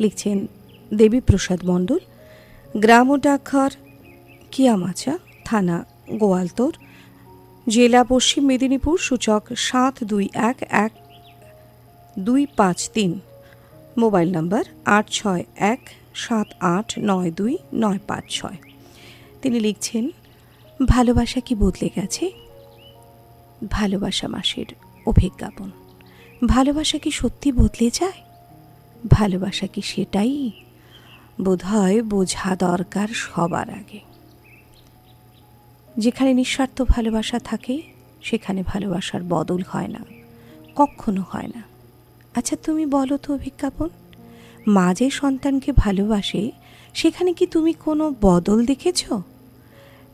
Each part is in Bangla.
লিখছেন দেবীপ্রসাদ মণ্ডল, গ্রাম ও ডাকঘর কিয়ামাচা, থানা গোয়ালতোড়, জেলা পশ্চিম মেদিনীপুর, সূচক 7211-253, মোবাইল নম্বর 8617892956। তিনি লিখছেন, ভালোবাসা কি বদলে গেছে? ভালোবাসা মাসের অভিজ্ঞাপন। ভালোবাসা কি সত্যি বদলে যায়? ভালোবাসা কি সেটাই? বোধহয় বোঝা দরকার সবার আগে। যেখানে নিঃস্বার্থ ভালোবাসা থাকে সেখানে ভালোবাসার বদল হয় না, কখনো হয় না। আচ্ছা তুমি বলো তো অভিজ্ঞাপন, মা যে সন্তানকে ভালোবাসে সেখানে কি তুমি কোনো বদল দেখেছ?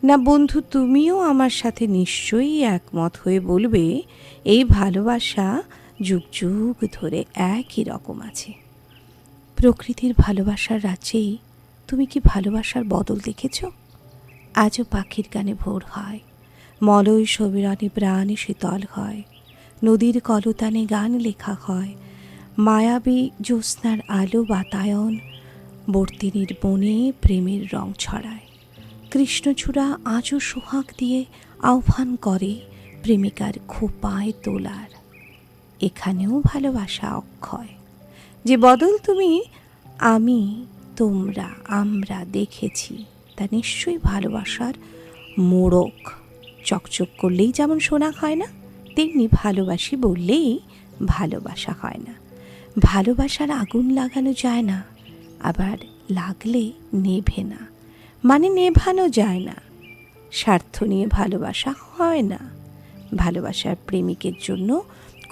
না বন্ধু, তুমিও আমার সাথে নিশ্চয়ই একমত হয়ে বলবে এই ভালোবাসা যুগ যুগ ধরে একই রকম আছে। প্রকৃতির ভালোবাসার রাজ্যেই তুমি কি ভালোবাসার বদল দেখেছ? আজও পাখির গানে ভোর হয়, মলয় সবিরণে প্রাণে শীতল হয়, নদীর কলতানে গান লেখা হয়, মায়াবী জ্যোৎস্নার আলো বাতায়ন বর্তিনীর বনে প্রেমের রং ছড়ায়। কৃষ্ণচূড়া আজও সোহাগ দিয়ে আহ্বান করে প্রেমিকার খোপায় তোলার। এখানেও ভালোবাসা অক্ষয়। যে বদল তুমি, আমি, তোমরা, আমরা দেখেছি তা নিশ্চয়ই ভালোবাসার মোড়ক। চকচক করলেই যেমন সোনা হয় না, তেমনি ভালোবাসি বললেই ভালোবাসা হয় না। ভালোবাসার আগুন লাগানো যায় না, আবার লাগলে নেভে না, মানে নেভানো যায় না। স্বার্থ নিয়ে ভালোবাসা হয় না। ভালোবাসার প্রেমিকের জন্য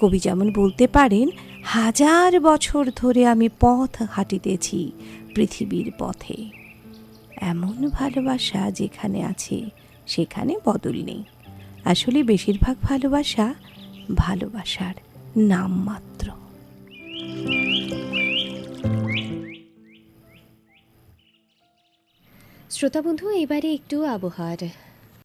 কবি যেমন বলতে পারেন, 1000 বছর ধরে আমি পথ হাঁটিতেছি পৃথিবীর পথে। এমন ভালোবাসা যেখানে আছে সেখানে বদল নেই। আসলে বেশিরভাগ ভালোবাসা ভালোবাসার নামমাত্র। শ্রোতা বন্ধু, এবারে একটু আবহাওয়ার